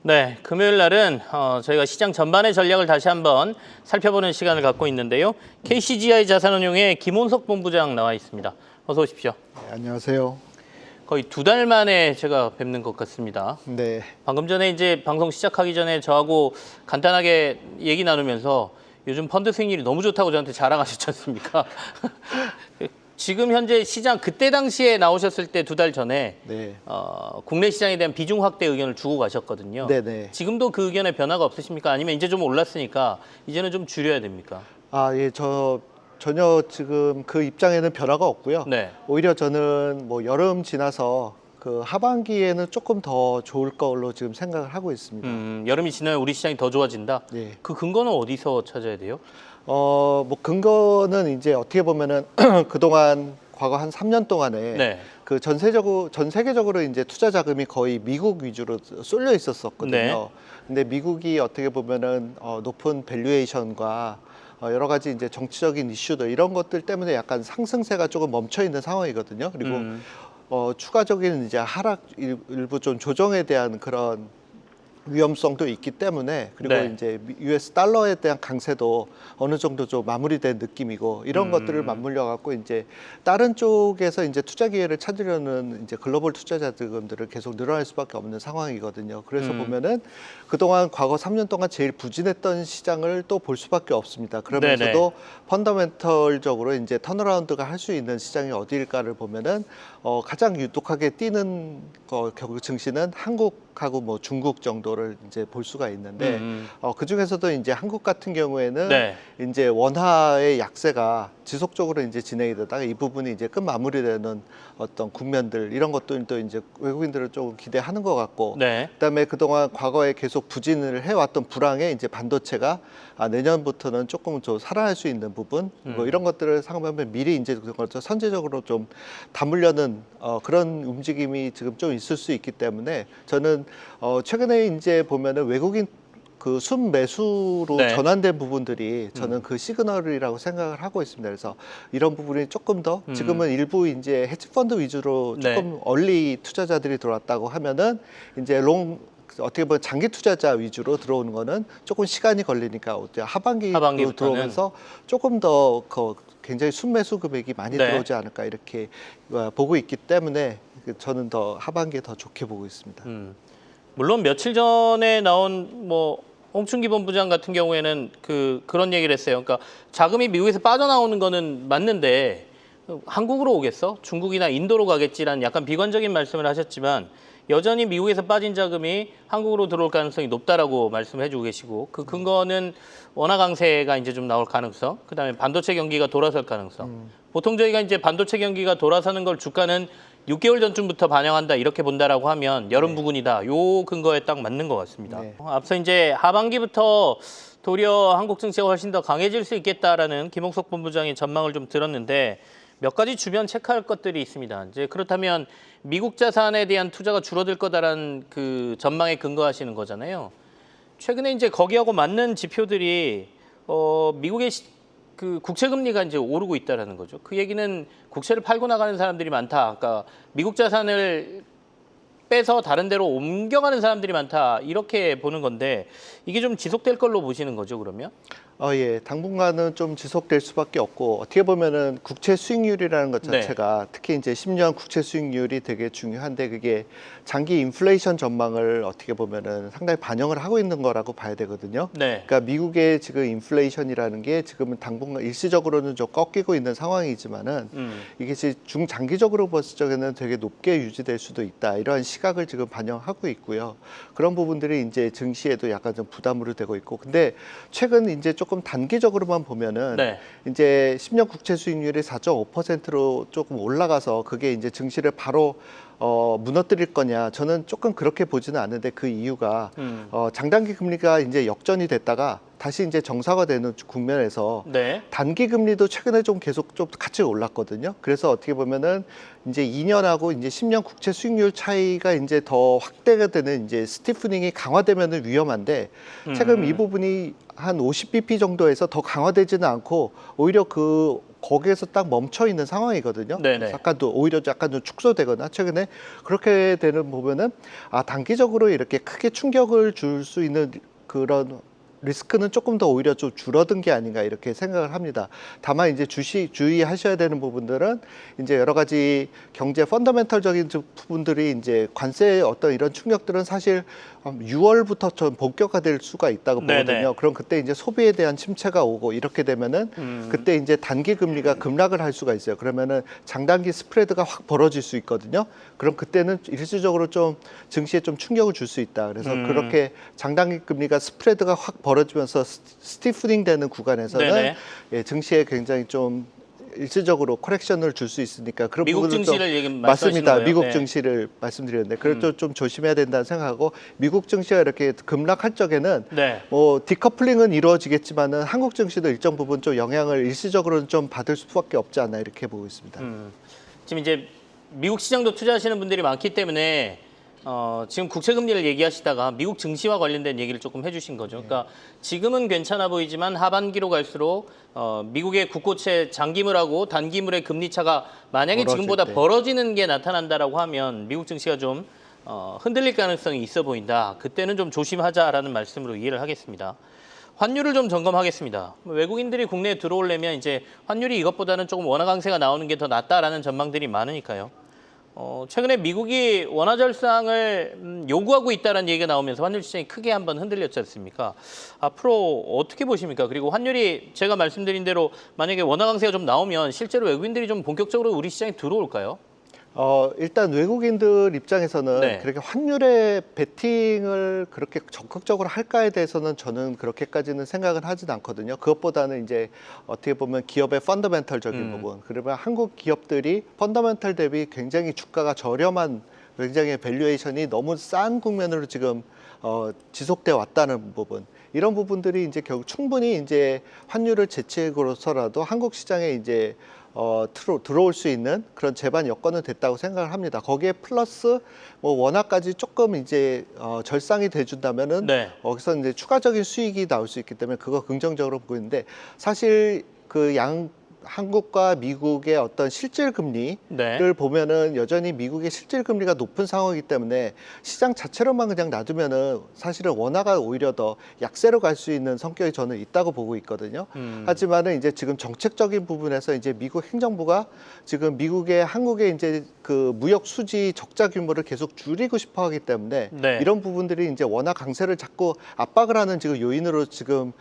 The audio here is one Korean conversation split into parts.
네, 금요일 날은 저희가 시장 전반의 전략을 다시 한번 살펴보는 시간을 갖고 있는데요. KCGI 자산운용의 김원석 본부장 나와 있습니다. 어서 오십시오. 네, 안녕하세요. 거의 2달 만에 제가 뵙는 것 같습니다. 네, 방금 전에 이제 방송 시작하기 전에 저하고 간단하게 얘기 나누면서 요즘 펀드 수익률이 너무 좋다고 저한테 자랑하셨지 않습니까? 지금 현재 시장 그때 당시에 나오셨을 때 2달 전에 네, 국내 시장에 대한 비중 확대 의견을 주고 가셨거든요. 네. 지금도 그 의견에 변화가 없으십니까? 아니면 이제 좀 올랐으니까 이제는 좀 줄여야 됩니까? 예, 전혀 지금 그 입장에는 변화가 없고요. 네. 오히려 저는 뭐 여름 지나서 그 하반기에는 조금 더 좋을 걸로 지금 생각을 하고 있습니다. 여름이 지나면 우리 시장이 더 좋아진다? 네. 그 근거는 어디서 찾아야 돼요? 뭐 근거는 이제 어떻게 보면은 그동안 과거 한 3년 동안에 네. 그 전 세계적으로 이제 투자 자금이 거의 미국 위주로 쏠려 있었었거든요. 네. 근데 미국이 어떻게 보면은 높은 밸류에이션과 여러 가지 이제 정치적인 이슈들 이런 것들 때문에 약간 상승세가 조금 멈춰 있는 상황이거든요. 그리고 추가적인 이제 하락 일부 좀 조정에 대한 그런 위험성도 있기 때문에 그리고 네. 이제 US 달러에 대한 강세도 어느 정도 좀 마무리된 느낌이고 이런 것들을 맞물려 갖고 이제 다른 쪽에서 이제 투자 기회를 찾으려는 이제 글로벌 투자자들을 계속 늘어날 수밖에 없는 상황이거든요. 그래서 보면은 그동안 과거 3년 동안 제일 부진했던 시장을 또 볼 수밖에 없습니다. 그러면서도 네네. 펀더멘털적으로 이제 턴어라운드가 할 수 있는 시장이 어디일까를 보면은 가장 유독하게 뛰는 결국 증시는 한국하고 뭐 중국 정도를 이제 볼 수가 있는데 그 중에서도 이제 한국 같은 경우에는 네. 이제 원화의 약세가 지속적으로 이제 진행이 되다가 이 부분이 이제 끝 마무리되는 어떤 국면들 이런 것들도 이제 외국인들은 조금 기대하는 것 같고 네. 그다음에 그동안 과거에 계속 부진을 해왔던 불황에 이제 반도체가 내년부터는 조금 좀 살아날 수 있는 부분 뭐 이런 것들을 상반면 미리 이제 그것을 선제적으로 좀 담으려는 그런 움직임이 지금 좀 있을 수 있기 때문에 저는 최근에 이제 보면은 외국인 그 순매수로 네. 전환된 부분들이 저는 그 시그널이라고 생각을 하고 있습니다. 그래서 이런 부분이 조금 더 지금은 일부 이제 헤지펀드 위주로 조금 얼리 투자자들이 들어왔다고 하면은 이제 어떻게 보면 장기 투자자 위주로 들어오는 거는 조금 시간이 걸리니까 하반기로 들어오면서 조금 더 굉장히 순매수 금액이 많이 네. 들어오지 않을까 이렇게 보고 있기 때문에 저는 더 하반기에 더 좋게 보고 있습니다. 물론 며칠 전에 나온 뭐 홍춘기 본부장 같은 경우에는 그런 얘기를 했어요. 그러니까 자금이 미국에서 빠져나오는 거는 맞는데 한국으로 오겠어? 중국이나 인도로 가겠지라는 약간 비관적인 말씀을 하셨지만 여전히 미국에서 빠진 자금이 한국으로 들어올 가능성이 높다라고 말씀을 해주고 계시고 그 근거는 원화 강세가 이제 좀 나올 가능성, 그다음에 반도체 경기가 돌아설 가능성. 보통 저희가 이제 반도체 경기가 돌아서는 걸 주가는 6개월 전쯤부터 반영한다 이렇게 본다라고 하면 여름 부근이다. 요 근거에 딱 맞는 것 같습니다. 네. 앞서 이제 하반기부터 도리어 한국 증시가 훨씬 더 강해질 수 있겠다라는 김홍석 본부장의 전망을 좀 들었는데 몇 가지 주변 체크할 것들이 있습니다. 이제 그렇다면 미국 자산에 대한 투자가 줄어들 거다라는 그 전망에 근거하시는 거잖아요. 최근에 이제 거기하고 맞는 지표들이 미국의 그 국채 금리가 이제 오르고 있다라는 거죠. 그 얘기는 국채를 팔고 나가는 사람들이 많다. 그러니까 미국 자산을 빼서 다른 데로 옮겨가는 사람들이 많다. 이렇게 보는 건데 이게 좀 지속될 걸로 보시는 거죠, 그러면? 예. 당분간은 좀 지속될 수밖에 없고 어떻게 보면은 국채 수익률이라는 것 자체가 특히 이제 10년 국채 수익률이 되게 중요한데 그게 장기 인플레이션 전망을 어떻게 보면은 상당히 반영을 하고 있는 거라고 봐야 되거든요. 네. 그러니까 미국의 지금 인플레이션이라는 게 지금은 당분간 일시적으로는 좀 꺾이고 있는 상황이지만은 이게 중장기적으로 봤을 적에는 되게 높게 유지될 수도 있다. 이러한 시각을 지금 반영하고 있고요. 그런 부분들이 이제 증시에도 약간 좀 부담으로 되고 있고 근데 최근 이제 조금 단기적으로만 보면은 이제 10년 국채 수익률이 4.5%로 조금 올라가서 그게 이제 증시를 바로 무너뜨릴 거냐 저는 조금 그렇게 보지는 않는데 그 이유가 장단기 금리가 이제 역전이 됐다가 다시 이제 정상화되는 국면에서 단기 금리도 최근에 좀 계속 좀 같이 올랐거든요. 그래서 어떻게 보면은 이제 2년하고 이제 10년 국채 수익률 차이가 이제 더 확대가 되는 이제 스티프닝이 강화되면은 위험한데 최근 이 부분이 한 50bp 정도에서 더 강화되지는 않고 오히려 그 거기에서 딱 멈춰 있는 상황이거든요. 네네. 오히려 약간 좀 축소되거나 최근에 그렇게 되는 보면은 단기적으로 이렇게 크게 충격을 줄 수 있는 그런 리스크는 조금 더 오히려 좀 줄어든 게 아닌가 이렇게 생각을 합니다. 다만 이제 주의하셔야 되는 부분들은 이제 여러 가지 경제 펀더멘털적인 부분들이 이제 관세의 어떤 이런 충격들은 사실 6월부터 좀 본격화될 수가 있다고 네네. 보거든요. 그럼 그때 이제 소비에 대한 침체가 오고 이렇게 되면은 그때 이제 단기 금리가 급락을 할 수가 있어요. 그러면은 장단기 스프레드가 확 벌어질 수 있거든요. 그럼 그때는 일시적으로 좀 증시에 좀 충격을 줄 수 있다. 그래서 그렇게 장단기 금리가 스프레드가 확 벌어지면서 스티프닝 되는 구간에서는 네네. 예, 증시에 굉장히 좀 일시적으로 코렉션을 줄 수 있으니까 그런 미국 부분은 증시를 얘기 말씀하시는 맞습니다. 거예요? 미국 네. 증시를 말씀드렸는데 그래도 좀 조심해야 된다는 생각하고 미국 증시가 이렇게 급락할 적에는 네. 뭐 디커플링은 이루어지겠지만은 한국 증시도 일정 부분 좀 영향을 일시적으로는 좀 받을 수밖에 없지 않나 이렇게 보고 있습니다. 지금 이제 미국 시장도 투자하시는 분들이 많기 때문에 지금 국채 금리를 얘기하시다가 미국 증시와 관련된 얘기를 조금 해주신 거죠. 그러니까 지금은 괜찮아 보이지만 하반기로 갈수록 미국의 국고채 장기물하고 단기물의 금리 차가 만약에 벌어질 지금보다 때. 벌어지는 게 나타난다라고 하면 미국 증시가 좀 흔들릴 가능성이 있어 보인다. 그때는 좀 조심하자라는 말씀으로 이해를 하겠습니다. 환율을 좀 점검하겠습니다. 외국인들이 국내에 들어오려면 이제 환율이 이것보다는 조금 원화 강세가 나오는 게 더 낫다라는 전망들이 많으니까요. 최근에 미국이 원화 절상을 요구하고 있다는 얘기가 나오면서 환율 시장이 크게 한번 흔들렸지 않습니까? 앞으로 어떻게 보십니까? 그리고 환율이 제가 말씀드린 대로 만약에 원화 강세가 좀 나오면 실제로 외국인들이 좀 본격적으로 우리 시장에 들어올까요? 일단 외국인들 입장에서는 네. 그렇게 환율에 베팅을 그렇게 적극적으로 할까에 대해서는 저는 그렇게까지는 생각은 하진 않거든요. 그것보다는 이제 어떻게 보면 기업의 펀더멘털적인 부분, 그러면 한국 기업들이 펀더멘털 대비 굉장히 주가가 저렴한 굉장히 밸류에이션이 너무 싼 국면으로 지금 지속돼 왔다는 부분. 이런 부분들이 이제 결국 충분히 이제 환율을 제치고서라도 한국 시장에 이제 들어올 수 있는 그런 제반 여건은 됐다고 생각을 합니다. 거기에 플러스 뭐 원화까지 조금 이제 절상이 돼준다면은 네. 거기서 이제 추가적인 수익이 나올 수 있기 때문에 그거 긍정적으로 보고 있는데 사실 한국과 미국의 어떤 실질 금리를 네. 보면은 여전히 미국의 실질 금리가 높은 상황이기 때문에 시장 자체로만 그냥 놔두면은 사실은 원화가 오히려 더 약세로 갈 수 있는 성격이 저는 있다고 보고 있거든요. 하지만은 이제 지금 정책적인 부분에서 이제 미국 행정부가 지금 한국의 이제 그 무역 수지 적자 규모를 계속 줄이고 싶어 하기 때문에 네. 이런 부분들이 이제 원화 강세를 자꾸 압박을 하는 지금 요인으로 지금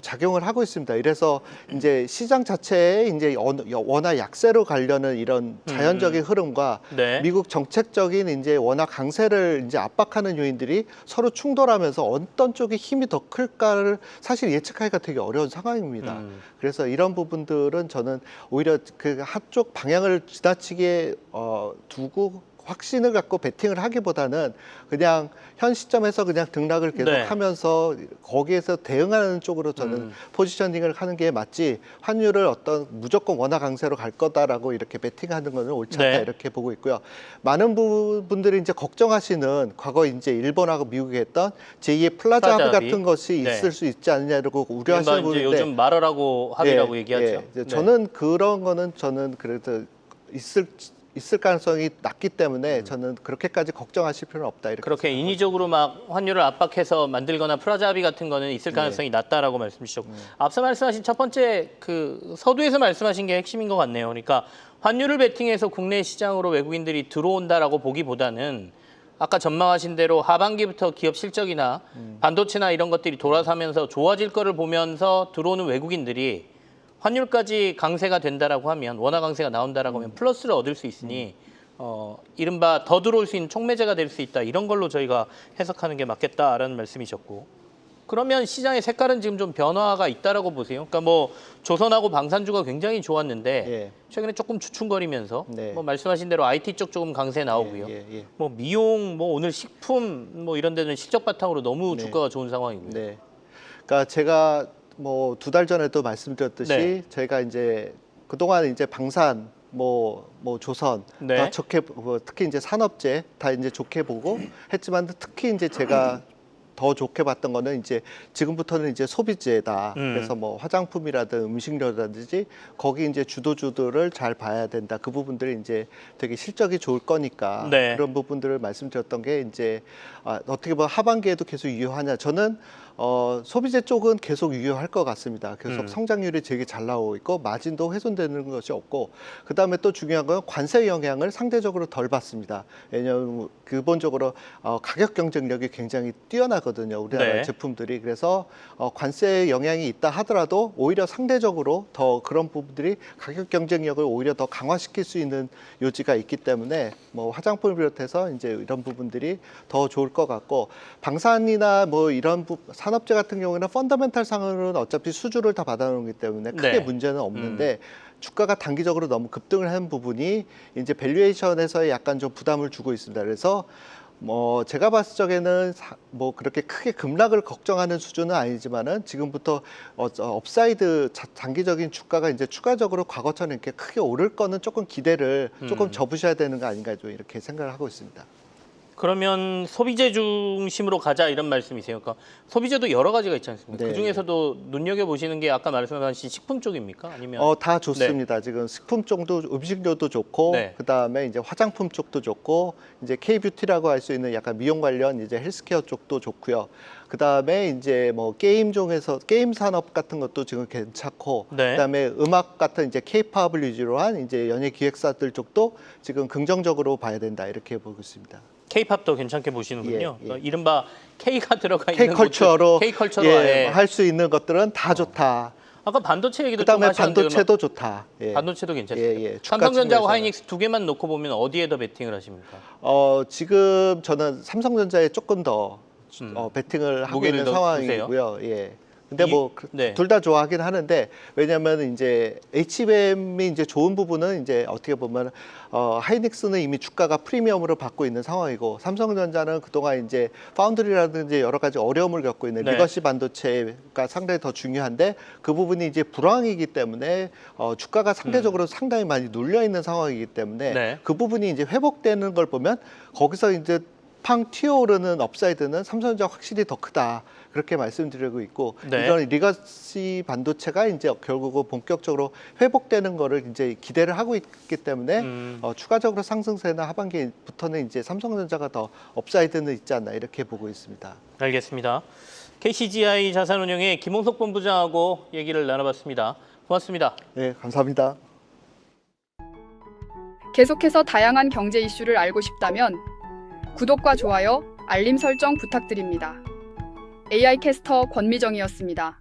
작용을 하고 있습니다. 이래서 이제 시장 자체에 이제 원화 약세로 가려는 이런 자연적인 흐름과 네. 미국 정책적인 이제 원화 강세를 이제 압박하는 요인들이 서로 충돌하면서 어떤 쪽이 힘이 더 클까를 사실 예측하기가 되게 어려운 상황입니다. 그래서 이런 부분들은 저는 오히려 그 한쪽 방향을 지나치게 두고 확신을 갖고 베팅을 하기보다는 그냥 현 시점에서 그냥 등락을 계속하면서 거기에서 대응하는 쪽으로 저는 포지셔닝을 하는 게 맞지 환율을 어떤 무조건 원화 강세로 갈 거다라고 이렇게 베팅하는 거는 옳지 않다 네. 이렇게 보고 있고요. 많은 분들이 이제 걱정하시는 과거 이제 일본하고 미국이 했던 제2의 플라자 합의 플라자 같은 것이 네. 있을 수 있지 않느냐고 우려하시는 이른바 이제 분인데 요즘 말하라고 합의라고 얘기하죠. 예. 네. 저는 그런 거는 저는 그래도 있을 가능성이 낮기 때문에 저는 그렇게까지 걱정하실 필요는 없다 이렇게 그렇게 인위적으로 막 환율을 압박해서 만들거나 프라자 합의 같은 거는 있을 가능성이 낮다라고 말씀 주셨고 앞서 말씀하신 첫 번째 그 서두에서 말씀하신 게 핵심인 것 같네요. 그러니까 환율을 베팅해서 국내 시장으로 외국인들이 들어온다라고 보기보다는 아까 전망하신 대로 하반기부터 기업 실적이나 반도체나 이런 것들이 돌아서면서 좋아질 거를 보면서 들어오는 외국인들이 환율까지 강세가 된다라고 하면 원화 강세가 나온다라고 하면 플러스를 얻을 수 있으니 이른바 더 들어올 수 있는 촉매제가 될 수 있다. 이런 걸로 저희가 해석하는 게 맞겠다라는 말씀이셨고. 그러면 시장의 색깔은 지금 좀 변화가 있다라고 보세요. 그러니까 뭐 조선하고 방산주가 굉장히 좋았는데 예. 최근에 조금 주춤거리면서 네. 뭐 말씀하신 대로 IT 쪽 조금 강세 나오고요. 예. 뭐 미용, 뭐 오늘 식품 뭐 이런 데는 실적 바탕으로 너무 네. 주가가 좋은 상황이고요. 네. 그러니까 제가 뭐 2달 전에도 말씀드렸듯이 네. 저희가 이제 그동안 이제 방산 뭐 조선 네. 다 좋게 특히 이제 산업재 다 이제 좋게 보고 했지만 특히 이제 제가 더 좋게 봤던 거는 이제 지금부터는 이제 소비재다. 그래서 뭐 화장품이라든 음식료라든지 거기 이제 주도주들을 잘 봐야 된다. 그 부분들이 이제 되게 실적이 좋을 거니까 네. 그런 부분들을 말씀드렸던 게 이제 어떻게 보면 하반기에도 계속 유효하냐. 저는 소비재 쪽은 계속 유효할 것 같습니다. 계속 성장률이 되게 잘 나오고 있고 마진도 훼손되는 것이 없고 그다음에 또 중요한 건 관세 영향을 상대적으로 덜 받습니다. 왜냐하면 기본적으로 가격 경쟁력이 굉장히 뛰어나거든요. 우리나라 네. 제품들이. 그래서 관세 영향이 있다 하더라도 오히려 상대적으로 더 그런 부분들이 가격 경쟁력을 오히려 더 강화시킬 수 있는 요지가 있기 때문에 뭐 화장품을 비롯해서 이제 이런 부분들이 더 좋을 것 같고 방산이나 뭐 이런 산업재 같은 경우에는 펀더멘탈 상으로는 어차피 수주를 다 받아놓기 때문에 크게 네. 문제는 없는데 주가가 단기적으로 너무 급등을 한 부분이 이제 밸류에이션에서 약간 좀 부담을 주고 있습니다. 그래서 뭐 제가 봤을 적에는 뭐 그렇게 크게 급락을 걱정하는 수준은 아니지만은 지금부터 업사이드 장기적인 주가가 이제 추가적으로 과거처럼 이렇게 크게 오를 거는 조금 기대를 조금 접으셔야 되는 거 아닌가 좀 이렇게 생각을 하고 있습니다. 그러면 소비재 중심으로 가자 이런 말씀이세요. 그러니까 소비재도 여러 가지가 있지 않습니까? 네. 그 중에서도 눈여겨보시는 게 아까 말씀하신 식품 쪽입니까? 아니면 다 좋습니다. 지금 식품 쪽도 음식료도 좋고 네. 그다음에 이제 화장품 쪽도 좋고 이제 K-뷰티라고 할 수 있는 약간 미용 관련 이제 헬스케어 쪽도 좋고요. 그다음에 이제 뭐 게임 중에서 게임 산업 같은 것도 지금 괜찮고 네. 그다음에 음악 같은 이제 K-팝을 위주로 한 이제 연예 기획사들 쪽도 지금 긍정적으로 봐야 된다 이렇게 보고 있습니다. K-팝도 괜찮게 보시는군요. 예. 그러니까 이른바 K가 들어가 있는 K-컬처로 K-컬처로 아예. 할 수 있는 것들은 다 좋다. 아까 반도체 얘기도 좀 그다음에 하셨는데 반도체도 좋다. 예. 반도체도 괜찮습니다. 예. 주가 삼성전자하고 측면에서는. 하이닉스 두 개만 놓고 보면 어디에 더 베팅을 하십니까? 지금 저는 삼성전자에 조금 더 베팅을 하고 무게를 있는 더 상황이고요. 예. 근데 뭐 네. 둘 다 좋아하긴 하는데 왜냐하면 이제 HBM이 이제 좋은 부분은 이제 어떻게 보면 하이닉스는 이미 주가가 프리미엄으로 받고 있는 상황이고 삼성전자는 그동안 이제 파운드리라든지 여러 가지 어려움을 겪고 있는 네. 리거시 반도체가 상당히 더 중요한데 그 부분이 이제 불황이기 때문에 주가가 상대적으로 상당히 많이 눌려 있는 상황이기 때문에 네. 그 부분이 이제 회복되는 걸 보면 거기서 이제 팡 튀어오르는 업사이드는 삼성전자 확실히 더 크다. 그렇게 말씀드리고 있고 네. 이건 리거시 반도체가 이제 결국은 본격적으로 회복되는 거를 이제 기대를 하고 있기 때문에 추가적으로 상승세나 하반기부터는 이제 삼성전자가 더 업사이드는 있지 않나 이렇게 보고 있습니다. 알겠습니다. KCGI 자산운용의 김홍석 본부장하고 얘기를 나눠봤습니다. 고맙습니다. 네, 감사합니다. 계속해서 다양한 경제 이슈를 알고 싶다면 구독과 좋아요, 알림 설정 부탁드립니다. AI 캐스터 권미정이었습니다.